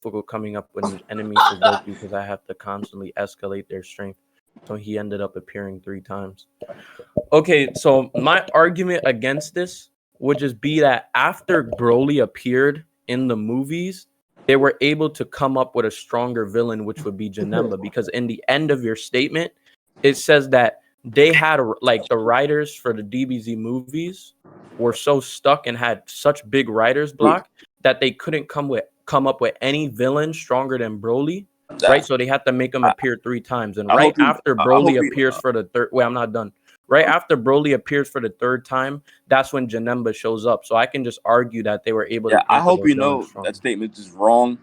difficult coming up with an enemy for Goku because I have to constantly escalate their strength. So he ended up appearing 3 times. Okay, so my argument against this would just be that after Broly appeared in the movies, they were able to come up with a stronger villain, which would be Janemba, because in the end of your statement, it says that they had like the writers for the DBZ movies were so stuck and had such big writer's block that they couldn't come up with any villain stronger than Broly, right? So they had to make him appear 3 times. And right after Broly appears for the third, wait, I'm not done. Right after Broly appears for the 3rd time, that's when Janemba shows up. So I can just argue that they were able to. Yeah, I hope you know that statement is wrong.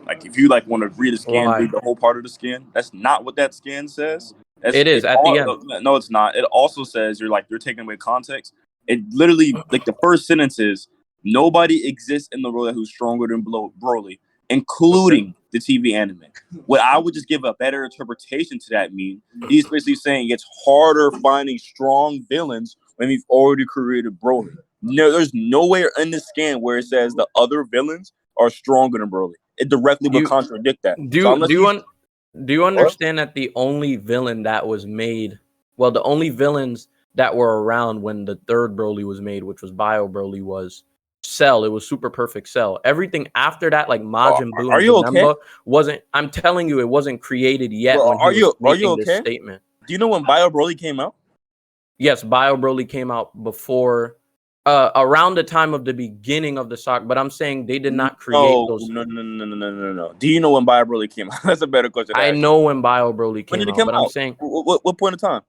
Like if you like want to read a scan, read the whole part of the scan. That's not what that scan says. It is at the end. No, it's not. It also says you're taking away context. It literally like the first sentence is nobody exists in the world who's stronger than Broly, including the TV anime. What I would just give a better interpretation to that mean, he's basically saying it's harder finding strong villains when we've already created Broly. No, there's nowhere in the scan where it says the other villains are stronger than Broly. It directly would contradict that. Do you understand that the only villain that was made, well, the only villains that were around when the 3rd Broly was made, which was Bio Broly, was Cell. It was Super Perfect Cell. Everything after that, like Majin Buu and Janemba, wasn't. I'm telling you, it wasn't created yet. Bro, when are you okay? This statement. Do you know when Bio Broly came out? Yes, Bio Broly came out before, around the time of the beginning of the saga. But I'm saying they did not create those. No. Do you know when Bio Broly came out? That's a better question. I know when Bio Broly came out, but I'm saying what point in time?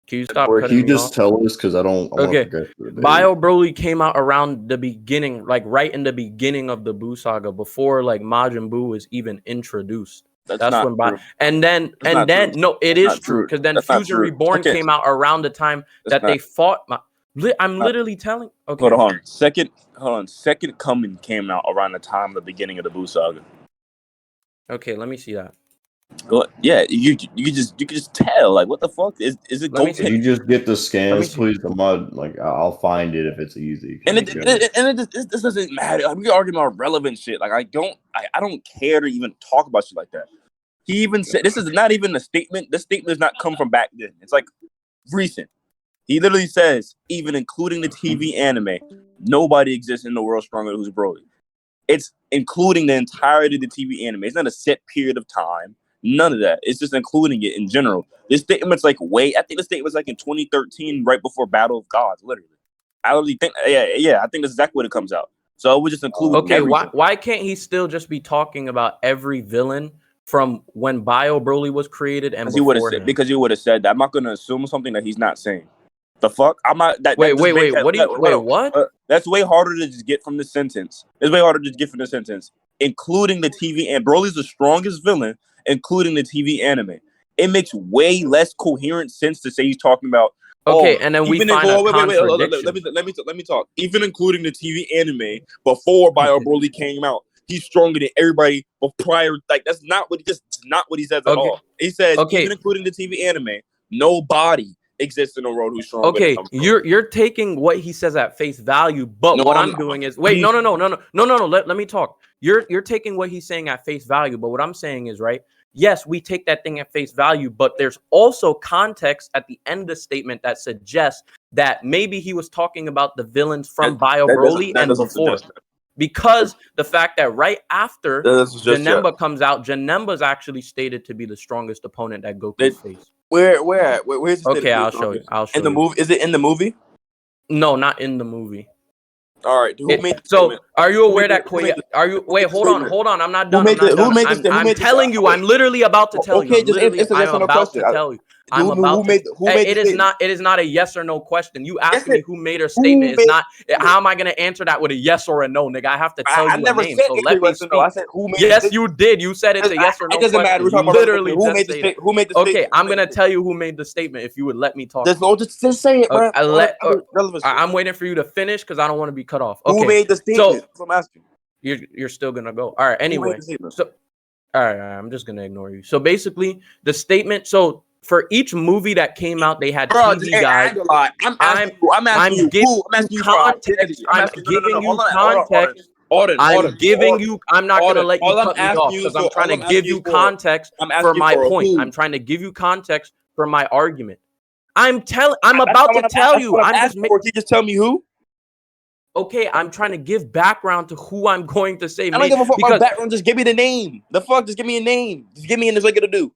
Can you stop? Or can you just tell us? Because I don't. Okay. Bio Broly came out around the beginning, like right in the beginning of the Buu saga, before like Majin Buu was even introduced. That's when Bio. And then no, it is true because then Fusion Reborn came out around the time that they fought. I'm literally telling. Okay. Hold on. Second Coming came out around the time of the beginning of the Buu saga. Okay, let me see that. Yeah, you could just tell like what the fuck is it going? Can you just get the scans, please? I'll find it if it's easy. And it doesn't matter. Like, we're arguing about relevant shit. Like I don't care to even talk about shit like that. He even said this is not even a statement. This statement does not come from back then. It's like recent. He literally says, even including the TV anime, nobody exists in the world stronger than who's Broly. It's including the entirety of the TV anime. It's not a set period of time. None of that. It's just including it in general. This statement's I think the statement was in 2013, right before Battle of Gods, literally. I literally think, I think that's exactly what it comes out. So it would just include. Okay, why can't he still just be talking about every villain from when Bio Broly was created and because he would have said that. I'm not going to assume something that he's not saying. The fuck? I'm not. Wait. What? That's way harder to just get from the sentence. It's way harder to get from the sentence, including the TV. And Broly's the strongest villain, including the TV anime. It makes way less coherent sense to say he's talking about. Okay, and then we find a contradiction. Let me talk. Even including the TV anime before Bio Broly came out, he's stronger than everybody prior. Like that's not what he says at all. He says even including the TV anime, nobody exists in a world who's stronger. Okay, you're taking what he says at face value, but what I'm doing is no. Let me talk. You're taking what he's saying at face value, but what I'm saying is right. Yes, we take that thing at face value, but there's also context at the end of the statement that suggests that maybe he was talking about the villains from Bio Broly and before. Because the fact that right after Janemba comes out, Janemba's actually stated to be the strongest opponent that Goku faced. Where's okay, I'll show you. In the movie? Is it in the movie? No, not in the movie. All right. Are you aware that wait, hold on. I'm not done. I'm telling you. I'm literally about to tell you. I'm about to tell you. It is not a yes or no question. You asked me who made a statement. It's not. How am I going to answer that with a yes or a no, nigga? I have to tell you a name. So let me speak. I said who made yes, you did. You said it's a yes or no. It doesn't matter. Literally, who made the statement? Okay, I'm going to tell you who made the statement. If you would let me talk. Just say it, bro. I'm waiting for you to finish because I don't want to be cut off. Who made the statement? So I'm asking. You're still gonna go. All right. Anyway, all right. I'm just gonna ignore you. So basically, the statement. So for each movie that came out, they had TV guys. I'm giving you context. I'm giving you. I'm not gonna let you all I'm cut me asking off you because for- I'm trying all to I'm give asking you you for- context I'm for asking my for a point. who. I'm trying to give you context for my argument. I'm about to That's tell you. what I'm just asking for. Can you just tell me who? okay. I'm trying to give background to who I'm going to say. I don't give a fuck because about background. Just give me the name. The fuck? Just give me a name. Just give me a name. That's what you gotta do.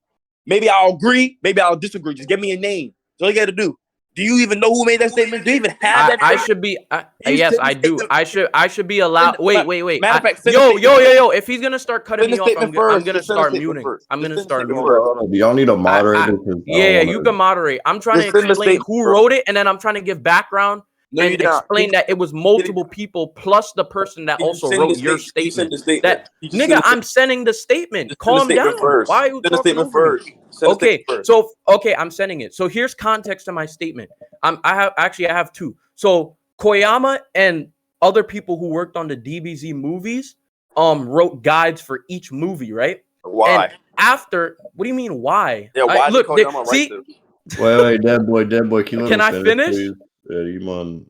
Maybe I'll agree. Maybe I'll disagree. Just give me a name. That's all you gotta do. Do you even know who made that statement? Do you even have that? I should be. You Yes, send the I do. statement- I should be allowed. Wait. Matter of fact, send the Yo. If he's gonna start cutting Send the me off, statement I'm first. gonna Just send the start statement muting. first. I'm Just gonna send the start statement muting. first. Do y'all need a moderator? Yeah, you can moderate. I'm trying to Just send the explain statement, who bro. wrote it, and then I'm trying to give background No, you and did not. explain that it was multiple people plus the person that Can you also send wrote the your statement? Can you send statement. the statement? That You just send nigga, the I'm sending the statement. Send the Calm statement down. first. Why are you Send the talking statement over me? first. Send the Okay, statement first. so I'm sending it. So here's context to my statement. I have two. So Koyama and other people who worked on the DBZ movies wrote guides for each movie, right? Why? And after, what do you mean why? Yeah, why did Look, Koyama see, write this? Wait, Deadboy, can you let can him I finish? please? Yeah, you man.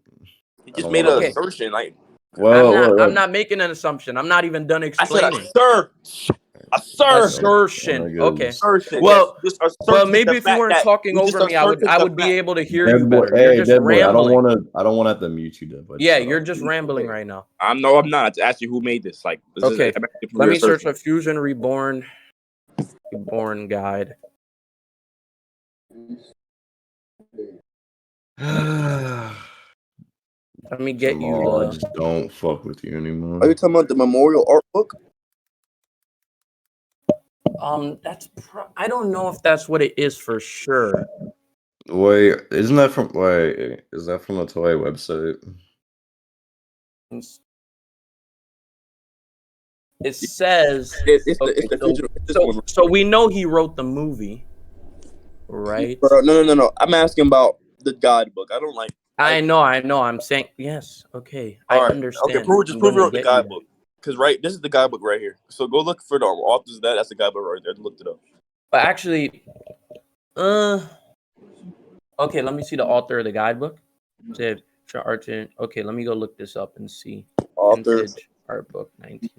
He I just don't made wanna- an Okay. assertion. Like I'm not making an assumption. I'm not even done I explaining. said, assertion. Assertion. Okay. Assertion. Well, Just assertion well, the maybe if you fact weren't that talking we just over me, I would asserted the be fact. able to hear you Deadboy, better. You're hey, just Deadboy, rambling. I don't want to have to mute you, Deadboy. Yeah, you're just rambling right now. I'm not. It's actually who made this. Like, this Okay. is, Let me search for Fusion Reborn guide. Let me get I just don't fuck with you anymore. Are you talking about the memorial art book? I don't know if that's what it is for sure. Wait, isn't that from? Wait, is that from the Toei website? It says so we know he wrote the movie, right? Bro, no. I'm asking about the guidebook. I don't like. I know. I'm saying yes. Okay, I understand. Okay, prove you wrote the guidebook. Because this is the guidebook right here. So go look for the authors of that. That's the guidebook right there. Looked it up. But actually, okay, let me see the author of the guidebook. Said Artin. Okay, let me go look this up and see. Author art book 19.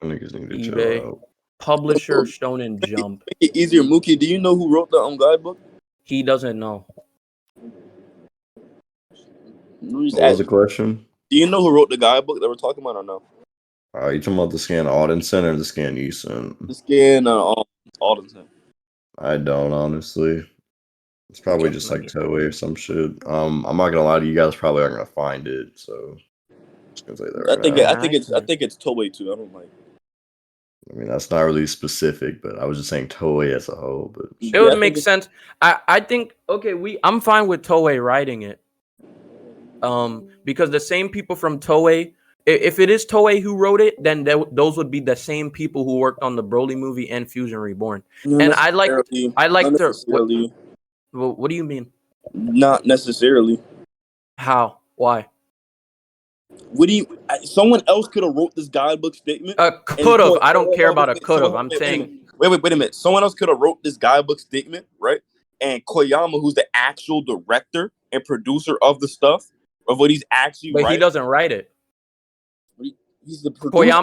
Niggas need to eBay. chill out. Publisher Shonen Jump. Make it easier, Mookie. Do you know who wrote the guidebook? He doesn't know. What was the question? Do you know who wrote the guidebook that we're talking about or no? You talking about the scan Auden or the scan Eason? The scan Auden. I don't honestly. It's probably just like Toei or some shit. I'm not gonna lie to you, guys probably aren't gonna find it, so I'm just gonna say that right now. I think it's Toei too. I don't like. I mean, that's not really specific, but I was just saying Toei as a whole. But it would make sense. I think I'm fine with Toei writing it. Because the same people from Toei, if it is Toei who wrote it, then those would be the same people who worked on the Broly movie and Fusion Reborn. And I like to. What do you mean? Not necessarily. How? Why? Someone else could have wrote this guidebook statement. Could have. I don't care about a could have. I'm saying. Wait a minute. Someone else could have wrote this guidebook statement, right? And Koyama, who's the actual director and producer of the stuff, of what he's actually writing. But he doesn't write it. He's the producer.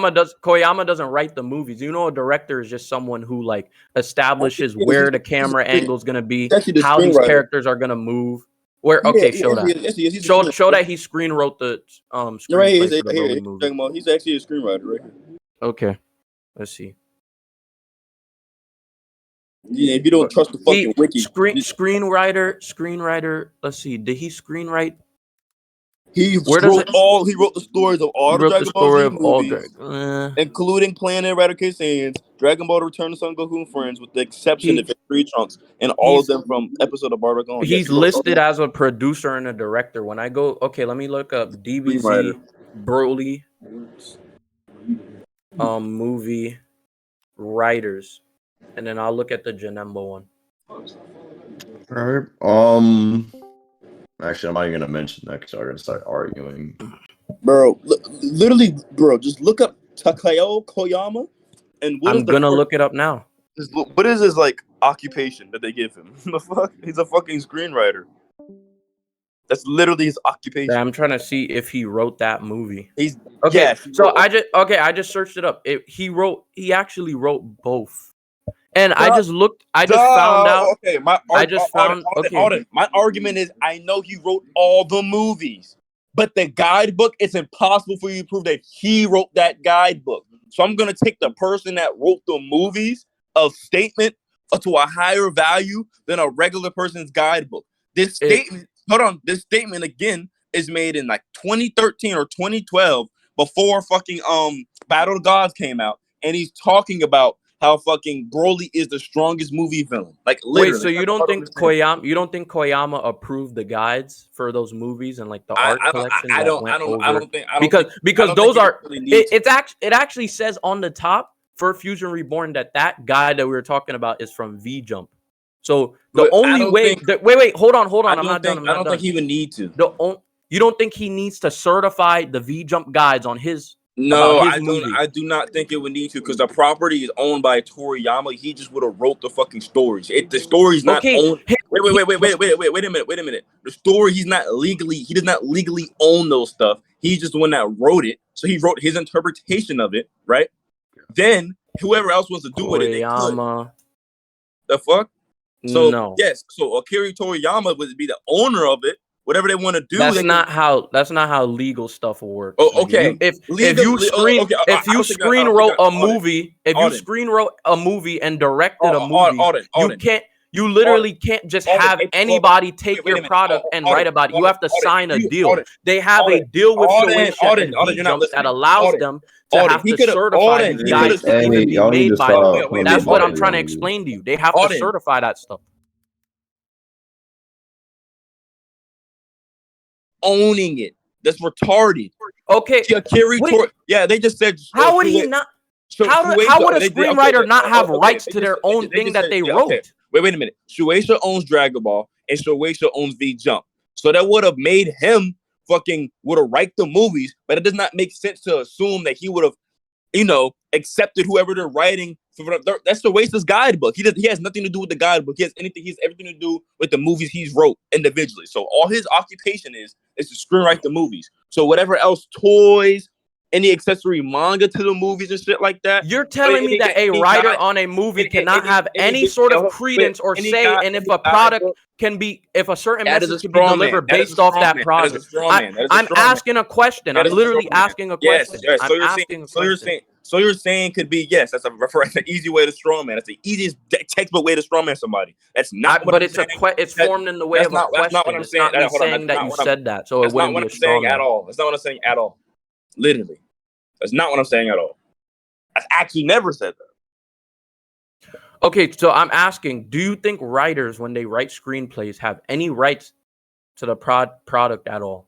Koyama doesn't write the movies. You know, a director is just someone who like establishes where the camera angle is gonna be, how these characters are gonna move. Show that. Show that he screen wrote the screenplay for the Broly movie. He's actually a screenwriter right here. Okay, let's see. Yeah, if you don't trust the fucking wiki, screenwriter. Let's see. Did he screenwrite? He wrote the stories of all the Dragon Ball Z movies, including Planet Eradicated Saiyans, Dragon Ball: The Return of Son Goku and Friends, with the exception of Three Trunks, and all of them from episode of Bardock on. He's listed as a producer and a director. When I go, let me look up DBZ Broly movie writers, and then I'll look at the Janemba one. All right. Actually, I'm not even gonna mention that because I'm gonna start arguing. Bro, literally, just look up Takao Koyama, and I'm gonna look it up now. What is his, like, occupation that they give him? The fuck? He's a fucking screenwriter. That's literally his occupation. I'm trying to see if he wrote that movie. He's Okay. yes, So I just searched it up. He actually wrote both. And I just found out. Okay, okay. my argument is I know he wrote all the movies, but the guidebook, it's impossible for you to prove that he wrote that guidebook. So I'm gonna take the person that wrote the movies of statement to a higher value than a regular person's guidebook. This statement again is made in like 2013 or 2012 before fucking Battle of the Gods came out, and he's talking about how fucking Broly is the strongest movie villain. Like literally. Wait, so you don't think Koyama approved the guides for those movies and like the art collection? I don't think it actually says on the top for Fusion Reborn that guide that we were talking about is from V Jump. So the only way wait, hold on. I'm not done. I don't think he would need to. You don't think he needs to certify the V Jump guides on his? No, I do not think it would need to, because the property is owned by Toriyama. He just would have wrote the fucking stories. The story's not owned. Wait a minute. The story, he does not legally own those stuff. He's just the one that wrote it. So he wrote his interpretation of it, right? Then whoever else wants to do with it, they could. The fuck? So no. Yes, so Akira Toriyama would be the owner of it. Whatever they want to do. That's not how legal stuff works. Oh, okay. If you screen wrote a movie and directed a movie, you literally can't just have anybody take your product and write about it. You have to sign a deal. They have a deal with Shueisha and V-Jump that allows them to have to certify these guys to even be made by them. That's what I'm trying to explain to you. They have to certify that stuff. Owning it. That's retarded. Okay. They just said. How would he not? How would a screenwriter not have rights to their own thing that they wrote? Wait a minute. Shueisha owns Dragon Ball and Shueisha owns V Jump. So that would have made him would have write the movies, but it does not make sense to assume that he would have, accepted whoever they're writing. That's Shueisha's guidebook. He has nothing to do with the guidebook. He has everything to do with the movies he's wrote individually. So all his occupation is to screenwrite the movies. So whatever else, toys, any accessory manga to the movies and shit like that. You're telling me that a writer on a movie cannot have any sort of credence or say, and if a product if a certain message can be delivered based off that product. I'm asking a question. I'm literally asking a question. So you're saying could be yes. That's an easy way to strawman. That's the easiest textbook way to strawman somebody. That's not. But it's formed in the way of a question. That's not what I'm saying. It's not me saying that you said that. So it wouldn't be a strawman at all. That's not what I'm saying at all. Literally, that's not what I'm saying at all. I actually never said that. Okay, so I'm asking: do you think writers, when they write screenplays, have any rights to the product at all?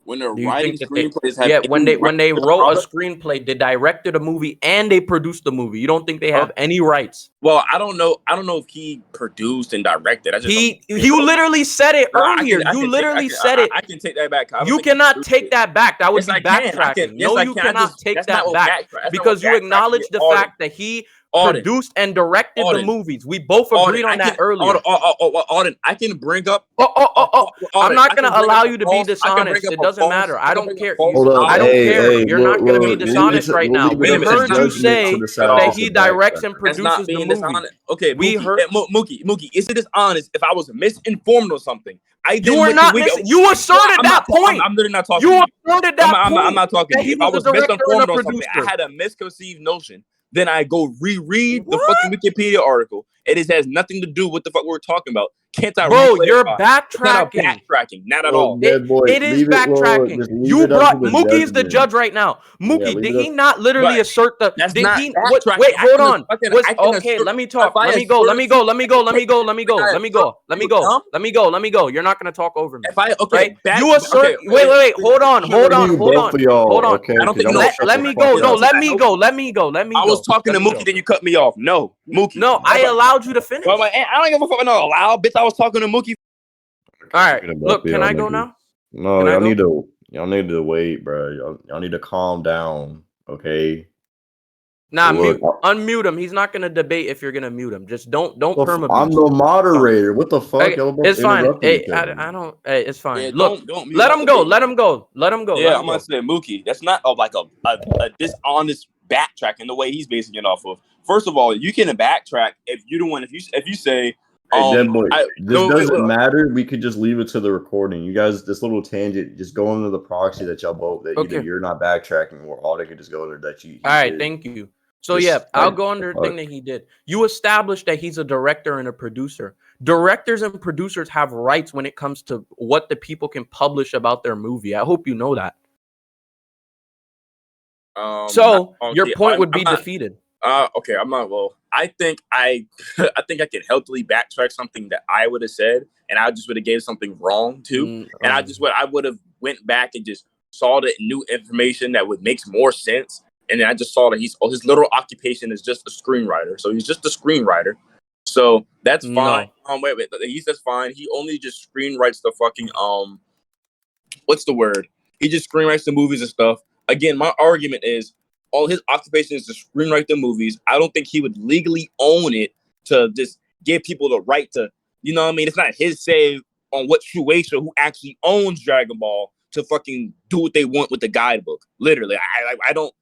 When they're writing screenplays, when they wrote a screenplay, they directed a movie and they produced the movie. You don't think they have any rights? Well, I don't know if he produced and directed. You literally said it earlier. You literally said it. I can take that back. You cannot take that back. That would be backtracking. No, you cannot take that back because you acknowledge the fact that he produced and directed the movies. We both agreed on that earlier. Auden, I can bring up. I'm not going to allow you to be dishonest. It doesn't matter. I don't care. I don't care. You're not going to be dishonest right now. We heard you say that he directs and produces the movie. Okay, we heard Mookie. Is it dishonest if I was misinformed or something? You were not. You asserted that point. I'm literally not talking. You asserted that point. I'm not talking. If I was misinformed or something, I had a misconceived notion. Then I go reread the fucking Wikipedia article. It has nothing to do with the fuck we're talking about. Can't I? Bro, you're backtracking. Not at all. It is backtracking. You brought Mookie is the judge right now. Mookie, did he not literally assert the? Wait, hold on. Okay, let me talk. Let me go. You're not gonna talk over me. You assert. Wait. Hold on. Let me go. No, let me go. I was talking to Mookie, then you cut me off. No, Mookie. No, I allowed you to finish. I don't give a fuck. No, allow, bitch. I was talking to Mookie. All right, look, can I go now? No, y'all need to wait, bro. Y'all need to calm down, okay? Nah, Look, unmute him. He's not gonna debate if you're gonna mute him. Just don't perm I'm abuse. the moderator. What the fuck? Hey, Y'all both it's fine. interrupting Hey, each other. I don't. Hey, it's fine. Yeah, Look, don't mute let up him the go. baby. Let him go. Let him go. Yeah, Let I'm him gonna go. say Mookie. That's not a dishonest backtracking the way he's basing it off of. First of all, you can backtrack if you don't want. If you say, Hey, Deadboy, this no, doesn't wait. matter. We could just leave it to the recording. You guys, this little tangent, just go into the proxy that y'all both that either Okay. you're not backtracking or all they could just go there that he All right. did. Thank you. So Just, yeah, I'll like, go under the fuck. thing that he did. You established that he's a director and a producer. Directors and producers have rights when it comes to what the people can publish about their movie. I hope you know that. So your point would be defeated. Okay, I'm not. Well, I think I could healthily backtrack something that I would have said, and I just would have gave something wrong too, and I would have went back and just saw the new information that would makes more sense, and then I just saw that his literal occupation is just a screenwriter, so he's just a screenwriter, so that's fine. Wait, he says fine. He only just screenwrites the fucking what's the word? He just screenwrites the movies and stuff. Again, my argument is all his occupation is to screenwrite the movies. I don't think he would legally own it to just give people the right to, you know what I mean? It's not his say on what Shueisha, who actually owns Dragon Ball, to fucking do what they want with the guidebook. Literally, I don't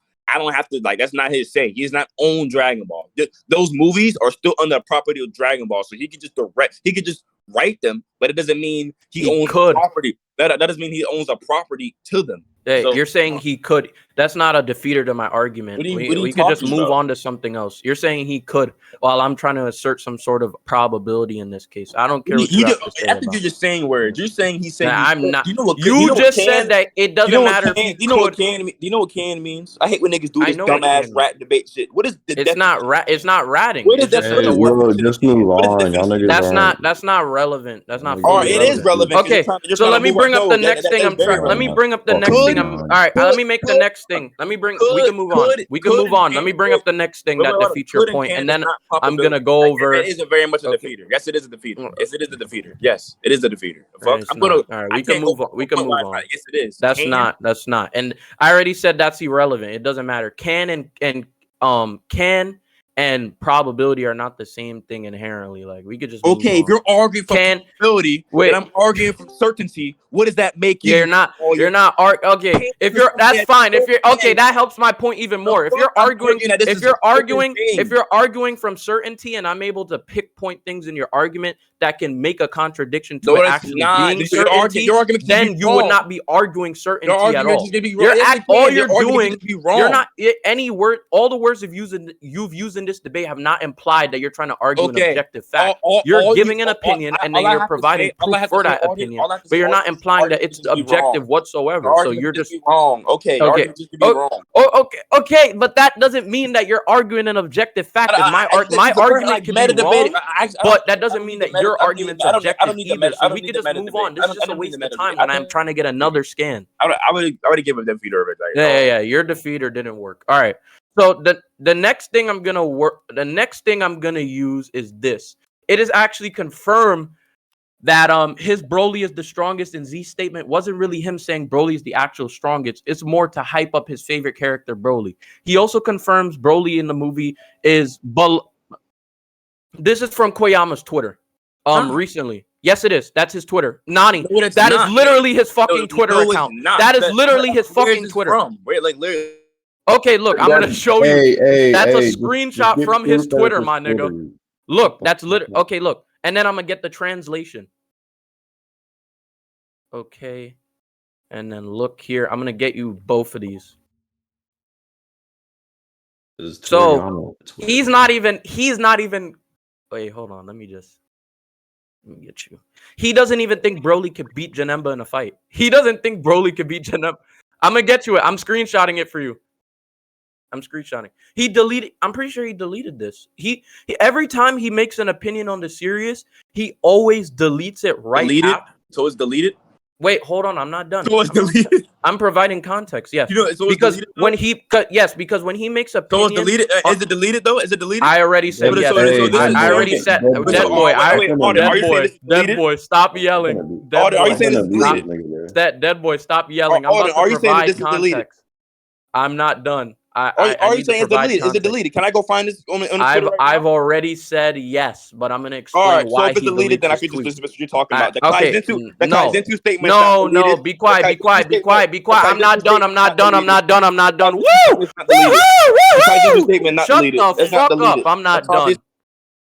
have to, like, that's not his say. He does not own Dragon Ball. Those movies are still under the property of Dragon Ball, so he could just write them, but it doesn't mean he owns the property. That doesn't mean he owns a property to them. Hey, So, you're saying he could. That's not a defeater to my argument. What are you We could just talking move about? on to something else. You're saying he could, while I'm trying to assert some sort of probability in this case. I don't care what you have to say I think about. you're just saying words. You're saying he said. Nah, I'm not. You know what? You just said that it doesn't matter if he Do you know what could. can? Do you know what can means? I hate when niggas do I this know what dumbass can rat debate shit. What is the It's not it's not ratting. What is It's just that? the Hey, word. just move on. Y'all niggas That's not relevant. That's not Or fully it is relevant. Okay, so let me bring up the next thing. Let me bring up the next thing. All right, let me make the next thing. We can move on. We can move on. Let me bring up the next thing that defeats your point, and then I'm gonna go over. It is very much a defeater. Yes, it is a defeater. Yes, it is a defeater. Yes, it is a defeater. Fuck. I'm gonna. All right, we can move on. We can move on. Yes, it is. That's not. And I already said that's irrelevant. It doesn't matter. Can and probability are not the same thing inherently. Like, we could just okay. If you're arguing from probability, and I'm arguing from certainty, what does that make you? You're not. Okay. If you're, that's fine. If you're okay, that helps my point even more. If you're arguing, if you're arguing from certainty, and I'm able to pinpoint things in your argument that can make a contradiction to it actually being certainty, then you would not be arguing certainty at all. All you're doing, you're not any word. All the words you've used in this debate have not implied that you're trying to argue an objective fact. You're giving an opinion, and then you're providing proof for that opinion, but you're not implying that it's objective whatsoever. So you're just wrong. Okay. Okay, but that doesn't mean that you're arguing an objective fact. My argument can be wrong, but that doesn't mean that your argument's objective either. So we could just move on. This is just a waste of time when I'm trying to get another scan. I would give a defeater of it. Yeah. Your defeater didn't work. All right. So the next thing I'm gonna use is this. It is actually confirmed that his Broly is the strongest in Z statement wasn't really him saying Broly is the actual strongest. It's more to hype up his favorite character, Broly. He also confirms Broly in the movie is this is from Koyama's Twitter. Recently. Yes, it is. That's his Twitter. Nani. No, that is literally his fucking Twitter account. That is literally his fucking Twitter. Wait, like literally. Okay, look, I'm gonna show you. That's a screenshot from his Twitter, my nigga. Look, that's literally okay. Look, and then I'm gonna get the translation. Okay, and then look here. I'm gonna get you both of these. So he's not even. Wait, hold on. Let me get you. He doesn't even think Broly could beat Janemba in a fight. He doesn't think Broly could beat Janemba. I'm gonna get you it. I'm screenshotting it for you. I'm screenshotting. I'm pretty sure he deleted this. He every time he makes an opinion on the series, he always deletes it right after. So it's deleted? Wait, hold on. I'm not done. So it's deleted? I'm providing context. Yes. So because deleted, when he makes a so it's deleted. Is it deleted though? Is it deleted? I already said yes. I already said Deadboy, stop yelling. Are you saying it's deleted? Deadboy, stop yelling. I'm about to provide context. I'm not done. I Are you need to saying it's provide deleted? Is it context. deleted? Can I go find this on the Twitter right I've now? already said yes, but I'm gonna All explain right. So why if it's he deleted, deletes then I his can just tweets. dismiss what you're talking about. Okay, The no, Kaizentu statement is not no, deleted. be quiet, be quiet, be quiet, be The quiet. I'm not Kaizentu done. I'm statement is not not done. I'm deleted. not done. I'm not done. The Woo! Kaizentu statement is not deleted. The Kaizentu Woohoo! statement not Shut deleted. the That's not fuck up. deleted. I'm The not done.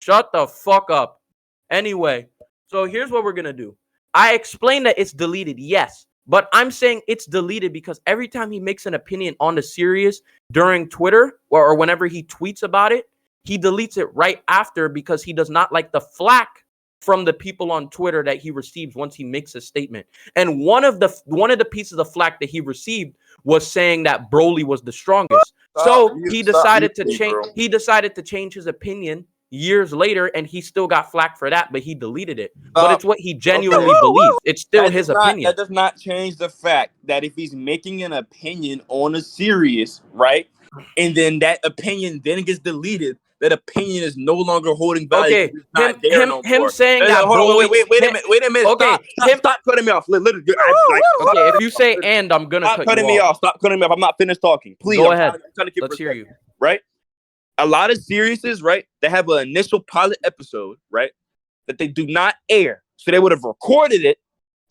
Shut the fuck up. Anyway, so here's what we're gonna do. I explained that it's deleted, yes, but I'm saying it's deleted because every time he makes an opinion on the series during Twitter or whenever he tweets about it, he deletes it right after because he does not like the flack from the people on Twitter that he receives once he makes a statement. And one of the pieces of flack that he received was saying that Broly was the strongest. So he decided to change. He decided to change his opinion years later, and he still got flack for that, but he deleted it. But it's what he genuinely believes. It's still his opinion. That does not change the fact that if he's making an opinion on a series, right, and then that opinion then gets deleted, that opinion is no longer holding value. Okay, It's not there no him more. saying Hey, that hold on, Broly. wait a minute. Okay, Stop cutting me off. Literally, okay. If you say "and," I'm gonna stop cut cutting you me off. off. Stop cutting me off. I'm not finished talking. Please, Go I'm ahead. trying to keep Let's hear you. right? A lot of series, right, they have an initial pilot episode, right, that they do not air. So they would have recorded it.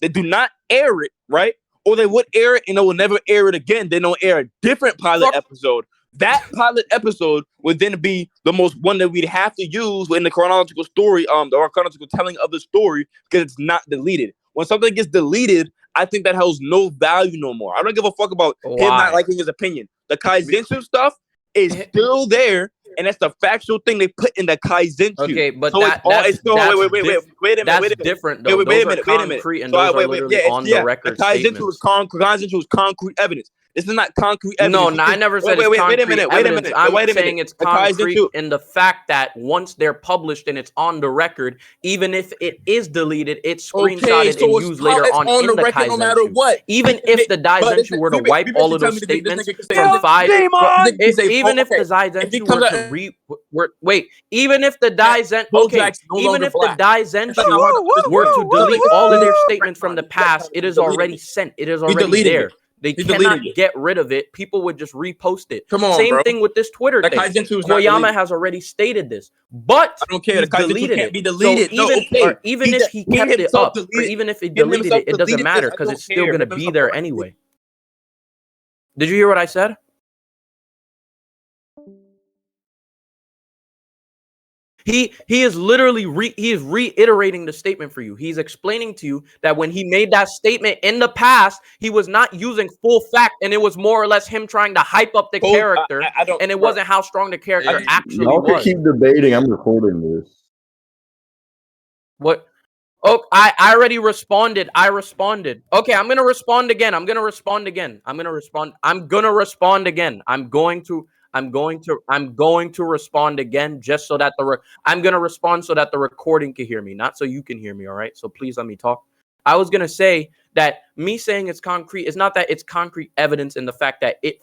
They do not air it, right? Or they would air it and they will never air it again. They don't air a different pilot episode. That pilot episode would then be the most one that we'd have to use in the chronological story, the chronological telling of the story, because it's not deleted. When something gets deleted, I think that holds no value no more. I don't give a fuck about him not liking his opinion. The Kaizensu stuff is still there, and that's the factual thing they put in the Kaizensu. Okay, but so wait a minute. different though. Wait a minute. And those are literally on the record Kaizensu is concrete evidence. This is not concrete evidence. No, I never said it's concrete evidence. I'm saying it's concrete in the fact that once they're published and it's on the record, even if it is deleted, it's screenshotted and used later on in the Kaizensu. No matter what. Even if the Daizenshuu were to wipe all of those statements from 5, even if the Daizenshuu were to even if the Daizenshuu were to delete all of their statements from the past, it is already sent. It is already there. They cannot get rid of it. People would just repost it. Come on, Same thing with this Twitter thing. Koyama has already stated this, but I don't care. The Kaizenshuu can't be deleted. So even if he kept it up, or even if he deleted it, it doesn't matter because it's still going to be there anyway. Did you hear what I said? He is literally reiterating the statement for you. He's explaining to you that when he made that statement in the past, he was not using full fact, and it was more or less him trying to hype up the character, and it wasn't how strong the character actually y'all was. can keep debating. I'm recording this. What? Oh, I already responded. I responded. Okay, I'm gonna respond again. I'm gonna respond again. I'm gonna respond again. I'm going to respond again just so that I'm going to respond so that the recording can hear me, not so you can hear me, all right? So please let me talk. I was going to say that me saying it's concrete is not that it's concrete evidence in the fact that it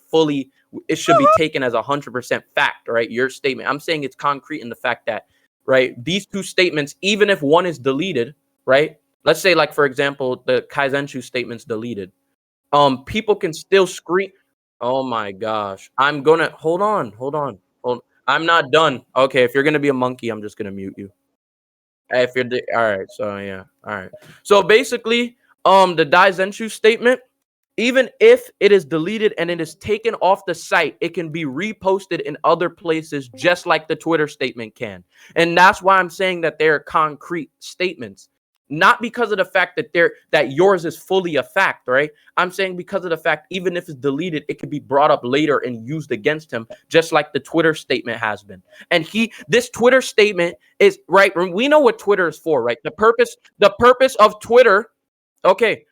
should be taken as 100% fact, right? Your statement. I'm saying it's concrete in the fact that, right, these two statements, even if one is deleted, right? Let's say, like, for example, the Kaizenshuu statement's deleted. People can still screen. Oh my gosh. I'm gonna hold on. I'm not done. Okay, if you're gonna be a monkey, I'm just gonna mute you. If you're all right, so yeah, all right. So basically, the Daizenshuu statement, even if it is deleted and it is taken off the site, it can be reposted in other places, just like the Twitter statement can. And that's why I'm saying that they're concrete statements. Not because of the fact that yours is fully a fact, right? I'm saying because of the fact, even if it's deleted, it could be brought up later and used against him, just like the Twitter statement has been. And this Twitter statement is right. We know what Twitter is for, right? The purpose of Twitter. Okay,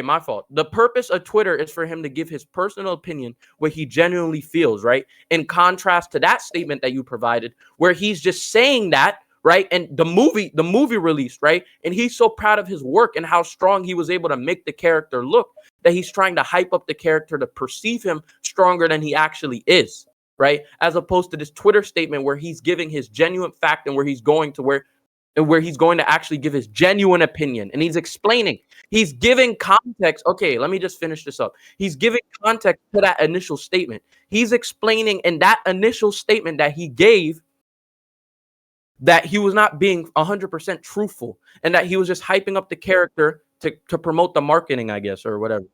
my fault. The purpose of Twitter is for him to give his personal opinion, what he genuinely feels, right? In contrast to that statement that you provided, where he's just saying that. Right. And the movie released, right? And he's so proud of his work and how strong he was able to make the character look that he's trying to hype up the character to perceive him stronger than he actually is. Right. As opposed to this Twitter statement where he's giving his genuine fact and where he's going to where where he's going to actually give his genuine opinion, and he's explaining. He's giving context. Okay, let me just finish this up. He's giving context to that initial statement. He's explaining in that initial statement that he gave that he was not being 100% truthful and that he was just hyping up the character to promote the marketing, I guess, or whatever.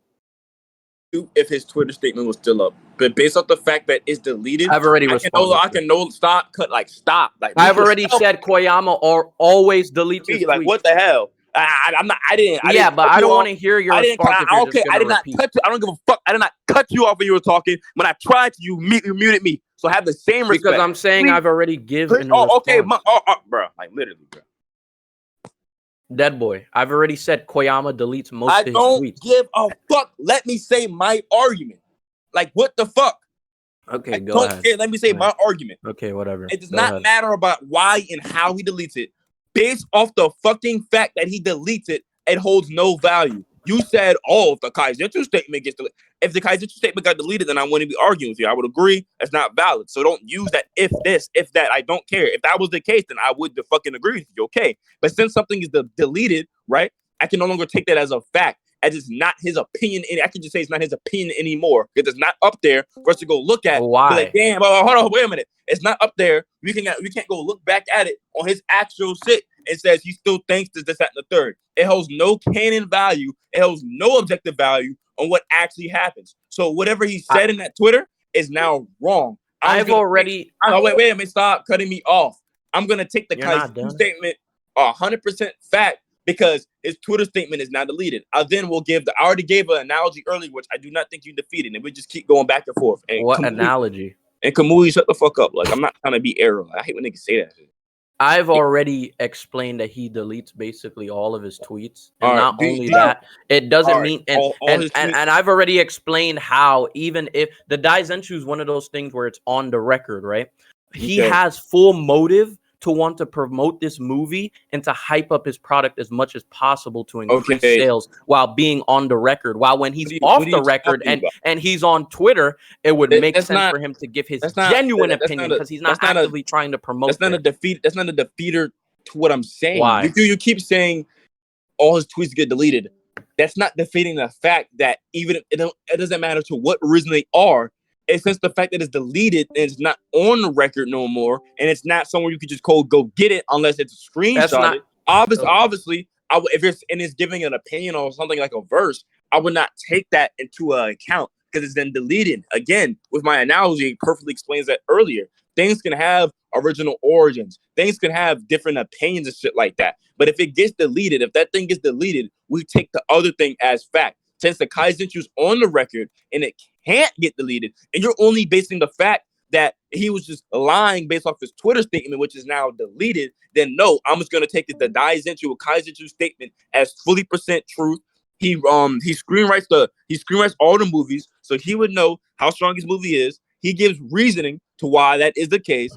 If his Twitter statement was still up, but based off the fact that it's deleted, I've already responded. Stop. I've already said Koyama always deletes his like, tweets. what the hell? I didn't. But I don't want to hear your response. I did not cut you. I don't give a fuck. I did not cut you off when you were talking. When I tried to, you muted me. So have the same respect. Because I'm saying I've already given. Okay, bro. Like literally, bro. Deadboy, I've already said Koyama deletes most of his tweets. I don't give a fuck. Let me say my argument. Like, what the fuck? Okay, go ahead. Let me say my argument. Okay, whatever. It does not matter about why and how he deletes it. Based off the fucking fact that he deletes it, it holds no value. You said, if the Kaizenchu statement gets deleted. If the Kaizenchu statement got deleted, then I wouldn't be arguing with you. I would agree that's not valid. So don't use that if this, if that. I don't care. If that was the case, then I would fucking agree with you. Okay. But since something is deleted, right, I can no longer take that as a fact. As it's not his opinion. I can just say it's not his opinion anymore. Because it's not up there for us to go look at. Why? Like, damn, hold on, wait a minute. It's not up there. We can't go look back at it on his actual shit. It says he still thinks this, that, and the third. It holds no canon value. It holds no objective value on what actually happens. So whatever he said in that Twitter is now wrong. Wait a minute. Stop cutting me off. I'm going to take the Kaizen statement 100% fact because his Twitter statement is now deleted. I already gave an analogy earlier, which I do not think you defeated. And we just keep going back and forth. And what analogy? And Kamui, shut the fuck up. Like, I'm not trying to be arrow. I hate when niggas say that shit. I've already explained that he deletes basically all of his tweets. And not only that, it doesn't mean and I've already explained how even if the Daizenchu is one of those things where it's on the record, right? He has full motive to want to promote this movie and to hype up his product as much as possible to increase sales while being on the record. While when he's off the record and he's on Twitter, it would make sense for him to give his genuine opinion because he's not actively trying to promote. That's not a defeat. That's not a defeater to what I'm saying. Why? You keep saying all his tweets get deleted. That's not defeating the fact that even it doesn't matter to what reason they are. It's just the fact that it's deleted and it's not on the record no more, and it's not somewhere you could just go get it unless it's screenshotted. Obviously, if it's giving an opinion or something like a verse, I would not take that into account because it's then deleted. Again, with my analogy, it perfectly explains that earlier. Things can have original origins. Things can have different opinions and shit like that. But if it gets deleted, if that thing gets deleted, we take the other thing as fact. Since the Kaizenchu's on the record and it can't get deleted, and you're only basing the fact that he was just lying based off his Twitter statement, which is now deleted, then no, I'm just gonna take the Kaizenchu statement as fully % truth. He screenwrites all the movies, so he would know how strong his movie is. He gives reasoning to why that is the case.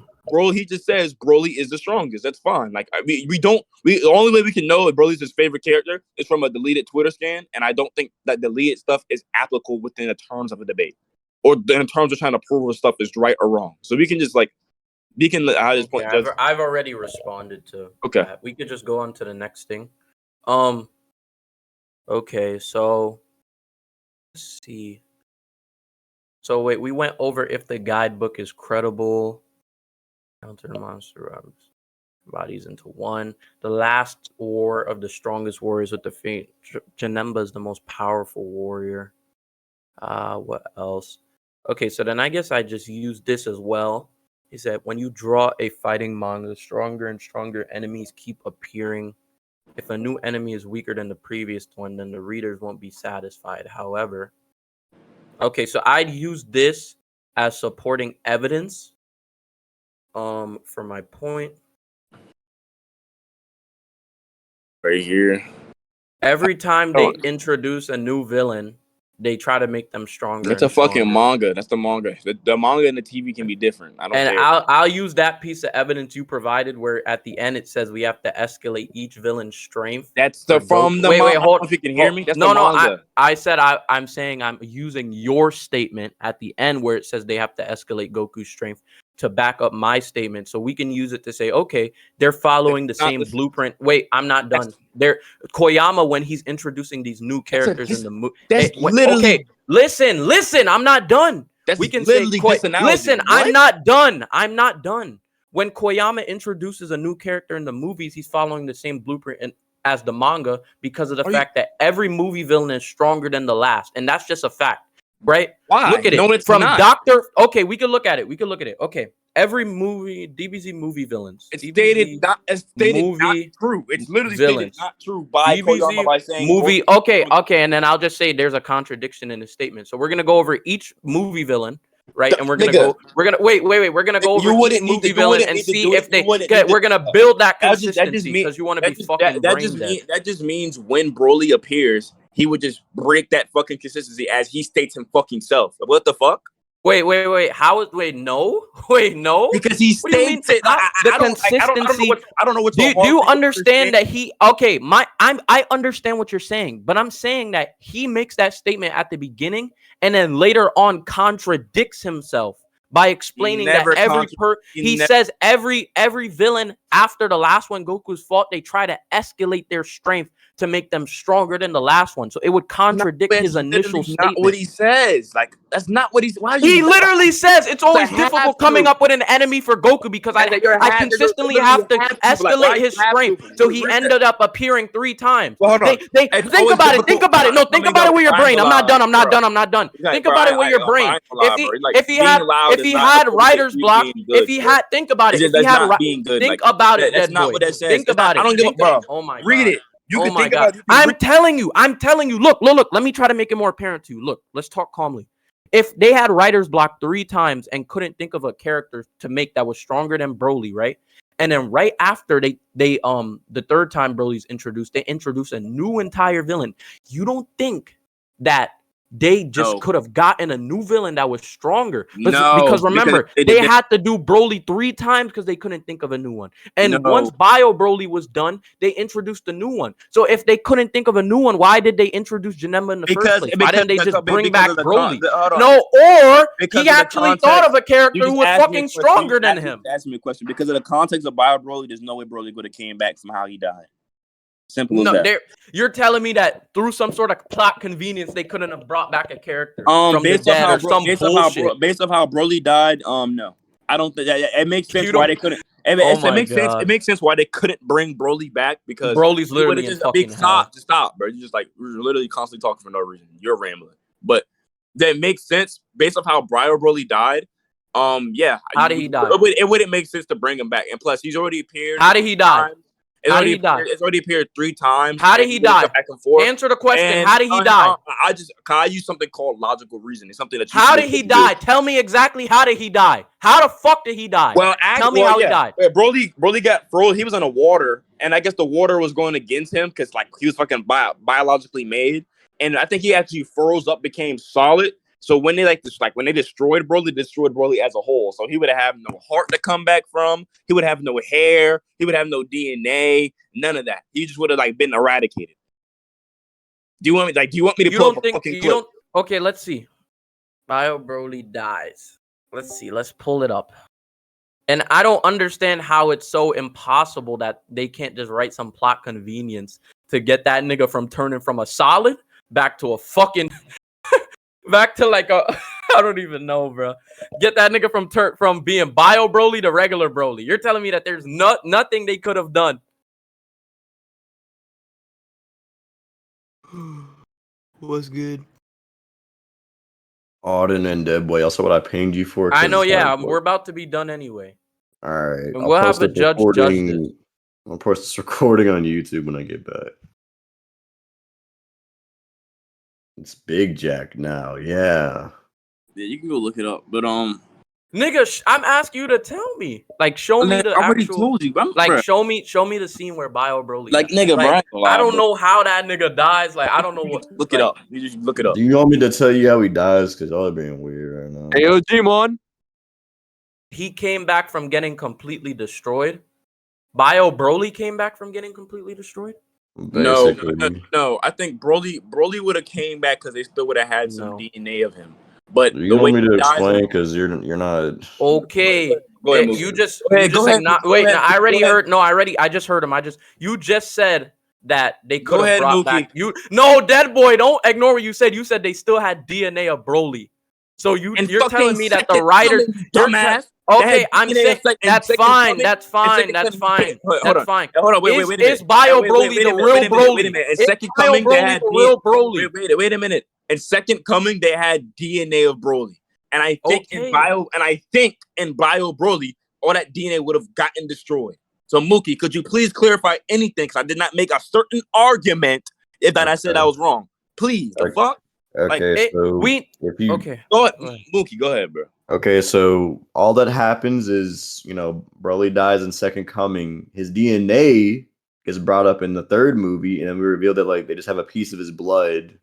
He just says Broly is the strongest. That's fine. Like the only way we can know if Broly's his favorite character is from a deleted Twitter scan, and I don't think that deleted stuff is applicable within the terms of a debate, or in terms of trying to prove if stuff is right or wrong. So we can just at this point. I've already responded to. Okay, that. We could just go on to the next thing. Okay, so let's see. So wait, we went over if the guidebook is credible. Counter the monster bodies into one. The last war of the strongest warriors with the fate. Janemba is the most powerful warrior. What else? Okay, so then I guess I just use this as well. Is that when you draw a fighting manga, stronger and stronger enemies keep appearing. If a new enemy is weaker than the previous one, then the readers won't be satisfied. However, okay, so I'd use this as supporting evidence. For my point, right here. Every time they introduce a new villain, they try to make them stronger. That's a fucking manga. That's the manga. The manga and the TV can be different. I'll use that piece of evidence you provided, where at the end it says we have to escalate each villain's strength. That's from the manga. Wait, hold on. If you can hear me, that's the manga. I said I'm saying I'm using your statement at the end where it says they have to escalate Goku's strength to back up my statement, so we can use it to say, okay, they're following the same blueprint. Wait, I'm not done. They're Koyama, when he's introducing these new characters in the movie. That's literally. Okay, listen. I'm not done. We can say, listen, I'm not done. When Koyama introduces a new character in the movies, he's following the same blueprint as the manga because of the fact that every movie villain is stronger than the last, and that's just a fact. Right? Why? Look at it. No, it's from not. Doctor. Okay, we can look at it. Okay, every movie, DBZ movie villains. It's stated not true. It's literally villains. stated not true by Koyama by saying movie. Okay, and then I'll just say there's a contradiction in the statement. So we're gonna go over each movie villain, right? And we're gonna go. We're gonna wait. We're gonna go over each movie villain and see if they. We're gonna build that consistency because you want to be fucking brain dead. That just means when Broly appears, he would just break that fucking consistency as he states him fucking self. What the fuck? Wait. How? No. Because he states it. The consistency. I don't know what. Do you understand that he? Okay, I understand what you're saying, but I'm saying that he makes that statement at the beginning and then later on contradicts himself by explaining that he says every villain after the last one Goku's fought, they try to escalate their strength to make them stronger than the last one. So it would contradict his initial statement. Not what he says. Like, that's not what he's. He literally says it's always difficult coming up with an enemy for Goku because I consistently have to escalate his strength. So he ended up appearing 3 times. Think about it. No, think about it with your brain. I'm not done. Think about it with your brain. If he had writer's block, think about it. Think about it. That's not what that says. Think about it. I don't give a fuck. Oh my God. Read it. You can think about it. I'm telling you. Look. Let me try to make it more apparent to you. Look, let's talk calmly. If they had writer's block 3 times and couldn't think of a character to make that was stronger than Broly, right? And then right after they the 3rd time Broly's introduced, they introduce a new entire villain. You don't think that they just could have gotten a new villain that was stronger? Because remember, they had to do Broly 3 times because they couldn't think of a new one. And once Bio Broly was done, they introduced a new one. So if they couldn't think of a new one, why did they introduce Janemba in the first place? Why didn't they just bring back Broly? He actually thought of a character who was fucking stronger than him. Ask me a question. Because of the context of Bio Broly, there's no way Broly would have came back from how he died. Simple as that. You're telling me that through some sort of plot convenience, they couldn't have brought back a character from the dead or some bullshit. Based off how Broly died, no, I don't think it makes sense why they couldn't. It makes sense why they couldn't bring Broly back because Broly's literally in fucking hell. Stop, bro. You just we're literally constantly talking for no reason. You're rambling, but that makes sense based off how Bio Broly died. How did he die? It wouldn't make sense to bring him back, and plus he's already appeared. How did he die? It's already appeared 3 times. How did he die? Back and forth. Answer the question. How did he die? I use something called logical reasoning. Something that. How did he die? Tell me exactly how did he die? How the fuck did he die? Well, tell me how he died. Broly got froze. He was in the water, and I guess the water was going against him because he was fucking biologically made, and I think he actually froze up, became solid. So when they when they destroyed Broly as a whole. So he would have no heart to come back from. He would have no hair. He would have no DNA. None of that. He just would have been eradicated. Do you want me to pull up a fucking clip? Okay, let's see. Bio Broly dies. Let's see. Let's pull it up. And I don't understand how it's so impossible that they can't just write some plot convenience to get that nigga from turning from a solid back to a fucking. Back to I don't even know, bro. Get that nigga from being Bio Broly to regular Broly. You're telling me that there's nothing they could have done. What's good? Auden and Deadboy. Also, what I pinged you for. I know, yeah. We're about to be done anyway. All right. We'll have the judge judge this. I'll post this recording on YouTube when I get back. It's Big Jack now, yeah. Yeah, you can go look it up, but nigga, I'm asking you to tell me. Show me the I already told you. Show me the scene where Bio Broly. Nigga, Brian. I don't know how that nigga dies. I don't know what. Look it up. You just look it up. Do you want me to tell you how he dies? Because y'all are being weird right now. Hey, yo, G-Mon. He came back from getting completely destroyed. Bio Broly came back from getting completely destroyed. No. I think Broly would have came back because they still would have had some DNA of him. But you want me to explain because you're not okay. Go ahead, You Mookie. just Go ahead, you just go ahead, not go wait. ahead, No, I already go ahead. heard. No, I just heard him. You just said that they Go could have ahead, brought Mookie. back you. No, Deadboy, don't ignore what you said. You said they still had DNA of Broly. So you're telling me that the writers, dumbass. okay, I'm saying that's fine. That's fine. That's fine. That's fine. Hold on, wait a minute. Is Bio Broly the real Broly? Wait a minute. In Is Second Bio Coming, they Broly had the real Broly? Wait a minute. In Second Coming, they had DNA of Broly, and I think in Bio Broly, all that DNA would have gotten destroyed. So Mookie, could you please clarify anything? Because I did not make a certain argument. If that I said I was wrong, please. The fuck. Okay, so if you go ahead, Mookie, go ahead, bro. Okay, so all that happens is, Broly dies in Second Coming. His DNA is brought up in the third movie, and then we reveal that like they just have a piece of his blood,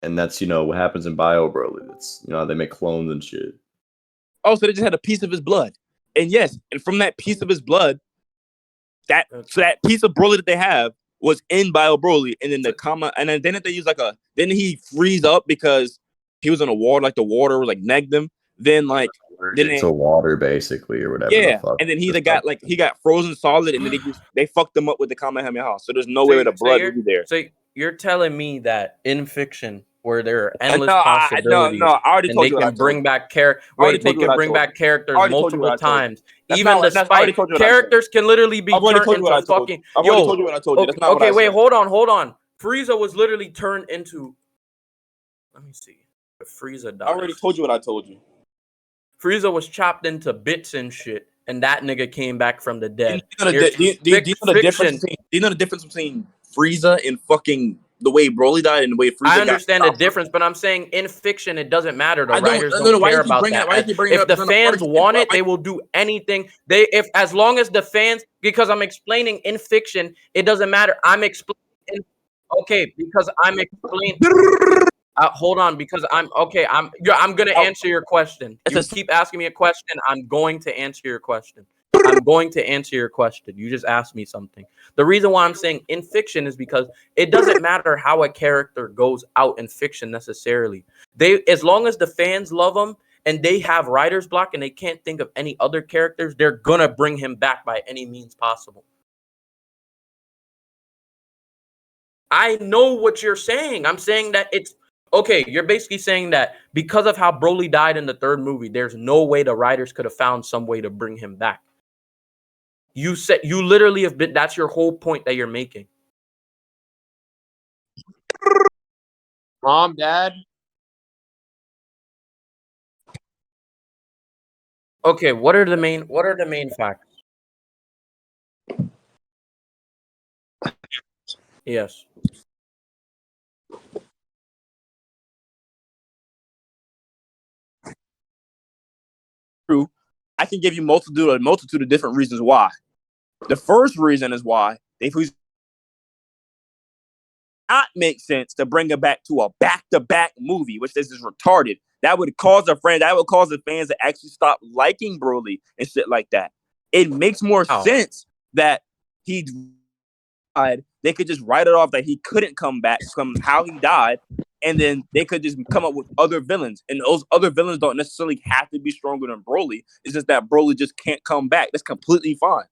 and that's what happens in Bio Broly. It's they make clones and shit. Oh, so they just had a piece of his blood, and yes, and from that piece of his blood, that piece of Broly that they have was in Bio Broly, and then then they use then he freeze up because he was in a water, like the water was like negged him. Then it's a water basically or whatever. Yeah, and then he got frozen solid, and then they fucked him up with the Kamehameha. So there's no way the blood would be there. So you're telling me that in fiction, where there are endless possibilities, I already told they you can bring back characters. They can bring back characters multiple times, even despite characters can literally be turned into fucking. I've already told you what I told you. That's not okay, what I wait, hold on. Frieza was literally turned into. Let me see. Frieza died. I already told you what I told you. Frieza was chopped into bits and shit, and that nigga came back from the dead. Do you know the difference between Frieza and fucking the way Broly died and the way Frieza I understand the difference, but I'm saying in fiction it doesn't matter. The writers don't care about that. If the fans want it, they will do anything. As long as the fans, because I'm explaining in fiction, it doesn't matter. I'm explaining. Because I'm explaining. Hold on, because I'm gonna answer your question. You keep asking me a question. I'm going to answer your question. You just asked me something. The reason why I'm saying in fiction is because it doesn't matter how a character goes out in fiction necessarily. As long as the fans love them and they have writer's block and they can't think of any other characters, they're gonna bring him back by any means possible. I know what you're saying. I'm saying that it's okay. You're basically saying that because of how Broly died in the third movie, there's no way the writers could have found some way to bring him back. You said you literally have been. That's your whole point that you're making. Mom, Dad. Okay, what are the main facts? Yes. True. I can give you a multitude of different reasons why. The first reason is why they not make sense to bring it back to a back-to-back movie, which is retarded. That would cause the fans to actually stop liking Broly and shit like that. It makes more sense that he died. They could just write it off that he couldn't come back from how he died, and then they could just come up with other villains. And those other villains don't necessarily have to be stronger than Broly. It's just that Broly just can't come back. That's completely fine.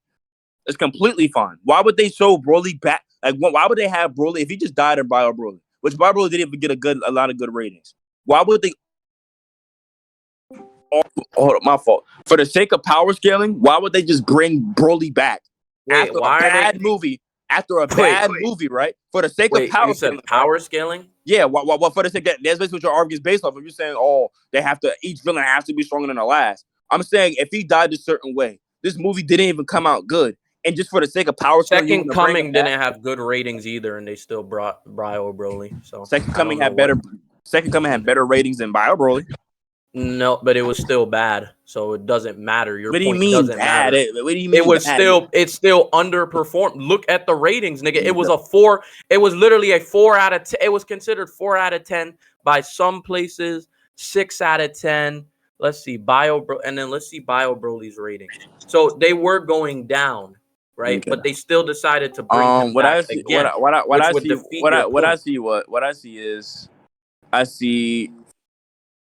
It's completely fine. Why would they show Broly back? Like, why would they have Broly if he just died in Bio Broly, which Bio Broly didn't even get a lot of good ratings? Why would they? Oh, my fault. For the sake of power scaling, why would they just bring Broly back after a bad movie? After a bad movie, right? For the sake of power scaling. Power scaling? Yeah. What for the sake of that's basically what your argument is based off of. You're saying, each villain has to be stronger than the last. I'm saying if he died a certain way, this movie didn't even come out good. And just for the sake of power scaling, Second Coming didn't have good ratings either, and they still brought Bio Broly. So Second Coming had better ratings than Bio Broly. No, but it was still bad, so it doesn't matter. What do you mean bad? What do you mean? It's still underperformed. Look at the ratings, nigga. It was a 4. It was literally a 4 out of 10. It was considered 4 out of 10 by some places, 6 out of 10. Let's see let's see Bio Broly's ratings. So they were going down, right? Okay. But they still decided to bring him back again. I see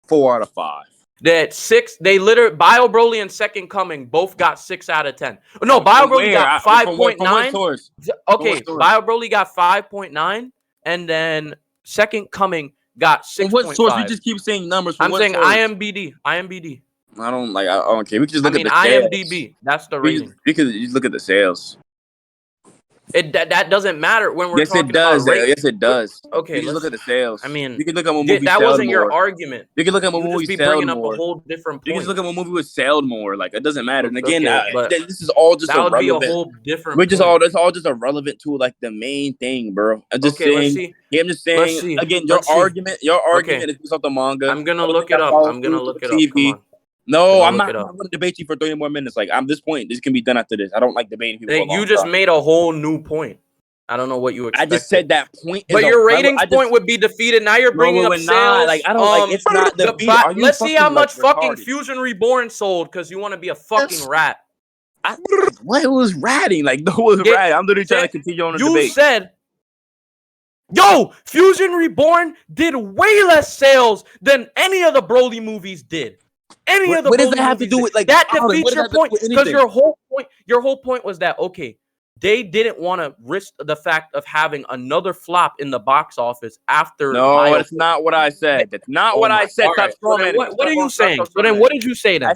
4 out of 5. That 6, they literally Bio Broly and Second Coming both got 6 out of 10. No, Bio Broly got From what 5.9. source? Okay, Bio Broly got 5.9, and then Second Coming got From what source? You 6.5. just keep saying numbers. From I'm what saying source? IMBD. I don't like. I don't care. We can just look I mean at the sales. IMDb. That's the rating. We could just look at the sales. That doesn't matter when we're Yes, talking it does. about rating. Yes, it does. Okay, We just look at the sales. I mean, you can look at what movie that sold wasn't your more. argument. You can look at what You movie just be sold bringing up more. a whole different You can point. just look at what movie was sold more. Like it doesn't matter. And again, Okay, but this is all just that would be a irrelevant. whole different. We're just it's all just irrelevant to like the main thing, bro. I'm just Okay, let's saying. see. Yeah, I'm just saying. Let's see. Again, Let's see. your argument is based off the manga. I'm gonna Other look things it I up. follow I'm gonna through look the it up. Come on. No, I'm look not. it I'm up. not going to debate you for 30 more minutes. Like, this point, this can be done after this. I don't like debating people. Hey, you just made a whole new point. I don't know what you I expected. just said that point. But your ratings point would be defeated. Now you're bringing up sales. Like, I don't like. It's not defeated. Let's see how much fucking retarded? Fusion Reborn sold because you want to be a fucking rat. What was ratting? Like, no, it was ratting. I'm literally trying to continue on the debate. You said, yo, Fusion Reborn did way less sales than any of the Broly movies did. What does that have to do with like that defeats your point? Because your whole point was that okay, they didn't want to risk the fact of having another flop in the box office after. No, that's not what I said. That's not what I said. Stop strawmanning. What are you saying? So then, what did you say then?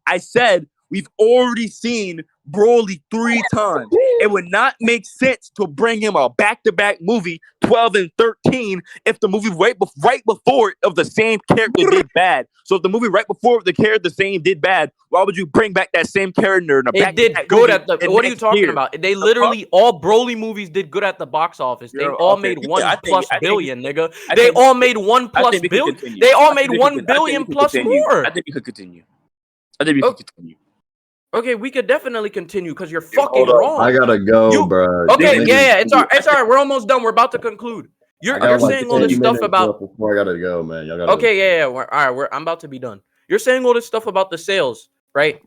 I said we've already seen Broly 3 times. It would not make sense to bring him a back-to-back movie, 12 and 13, if the movie right before it of the same character did bad. So if the movie right before the character the same did bad, why would you bring back that same character in a back-to-back movie? It did good at the. What are you talking about? They literally all Broly movies did good at the box office. They all made $1+ billion, nigga. They all made $1+ billion. They all made $1 billion plus more. I think we could continue. I think we could continue. Okay, we could definitely continue because you're fucking wrong. I gotta go, bro. Okay, yeah, it's all right. We're almost done. We're about to conclude. You're saying all this stuff about. Before I gotta go, man. Okay, yeah. All right, I'm about to be done. You're saying all this stuff about the sales, right?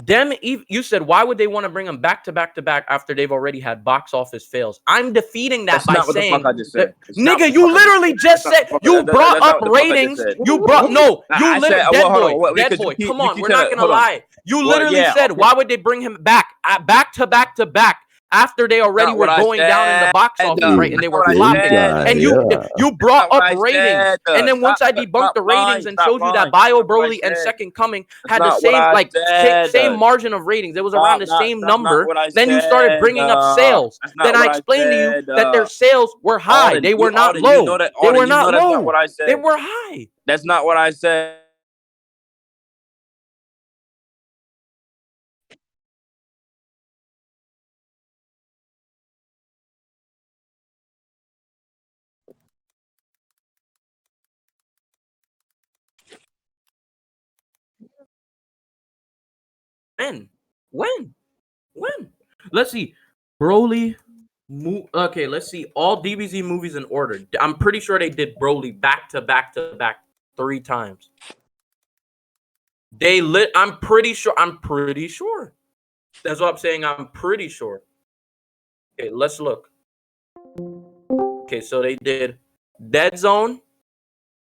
You said why would they want to bring them back to back to back after they've already had box office fails? I'm defeating that by saying, what the fuck I just said. Nigga, you literally just said you brought up ratings. You brought Deadboy. Come on, we're not gonna lie. You literally said why would they bring him back back to back to back after they already were going down in the box office, right? And they were flopping. And you brought up ratings. And then once I debunked the ratings and showed you that Bio Broly and Second Coming had the same same margin of ratings, it was around the same number. Then you started bringing up sales. Then I explained to you that their sales were high. They were not low. They were not low. They were high. That's not what I said. When? Let's see. Broly. Okay, let's see. All DBZ movies in order. I'm pretty sure they did Broly back to back to back 3 times. I'm pretty sure. That's what I'm saying. I'm pretty sure. Okay, let's look. Okay, so they did Dead Zone,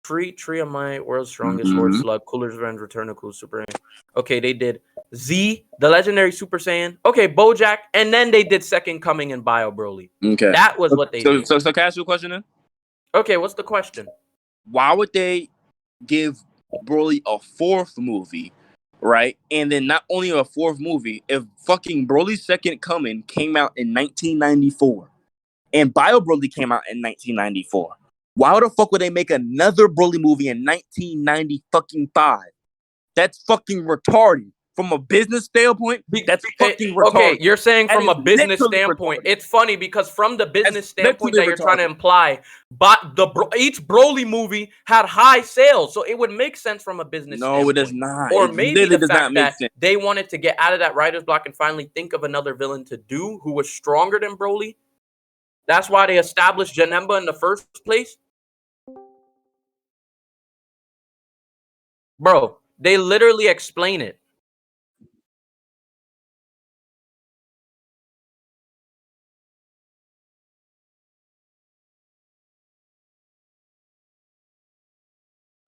Tree of Might, World's Strongest, Lord Slug, Cooler's Revenge, Return of Cool Super Saiyan. Okay, they did Z, the Legendary Super Saiyan. Okay, BoJack, and then they did Second Coming and Bio Broly. Okay, that was what they did. So can I ask you a question then? Okay, what's the question? Why would they give Broly a 4th movie, right? And then not only a 4th movie, if fucking Broly's Second Coming came out in 1994, and Bio Broly came out in 1994. Why the fuck would they make another Broly movie in 1995? That's fucking retarded. From a business standpoint, that's fucking retarded. Okay, you're saying from a business standpoint. It's funny because from the business standpoint that you're trying to imply, but each Broly movie had high sales, so it would make sense from a business standpoint. No, it does not. Or maybe the fact that they wanted to get out of that writer's block and finally think of another villain to do who was stronger than Broly. That's why they established Janemba in the first place. Bro, they literally explain it.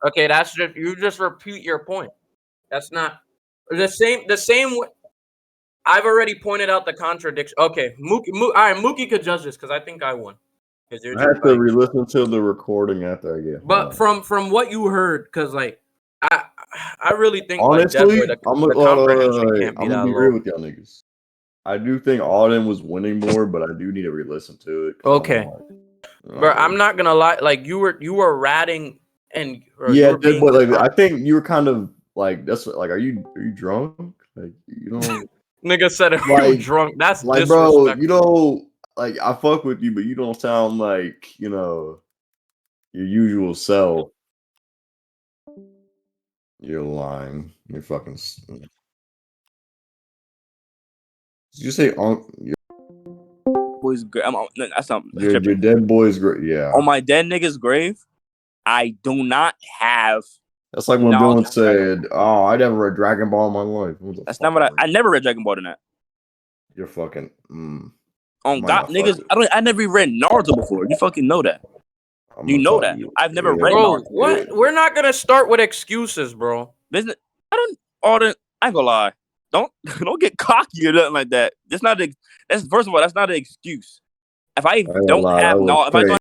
Okay, that's just you just repeat your point. That's not the same. The same. I've already pointed out the contradiction. Okay, all right, Mookie could judge this because I think I won. Because you're I just have to like, re-listen to the recording after I get but home. from what you heard, because like I really think Honestly, like Deadboy, I'm the comprehension can't be I'm gonna that be real low. with y'all niggas. I do think Auden was winning more, but I do need to re-listen to it. 'Cause Okay, bro, I'm not gonna lie. Like you were ratting and or you Yeah, were being Deadboy. Like I dishonest. think you were kind of like that's like. Are you drunk? Like you don't Nigga said, "Are you like drunk?" That's bro. You disrespectful. don't like. I fuck with you, but you don't sound like your usual self. You're lying. You're fucking. Did you say Boy's that's not your tripping. dead boy's great? Yeah. On my dead nigga's grave, I do not have That's like when knowledge Dylan of Dragon said, Ball. "Oh, I never read Dragon Ball in my life." That's not what I never read Dragon Ball in that. You're fucking. On Might God, not fuck niggas, with. I never even read Naruto before. You fucking know that. I'm You gonna know talk to that. you. I've never Yeah, read Bro, Naruto. what? We're not gonna start with excuses, bro. Business. I don't. All the. I ain't gonna lie. Don't don't get cocky or nothing like that. That's not. That's first of all. That's not an excuse. If I I ain't gonna don't lie, have that was knowledge, if I don't crazy.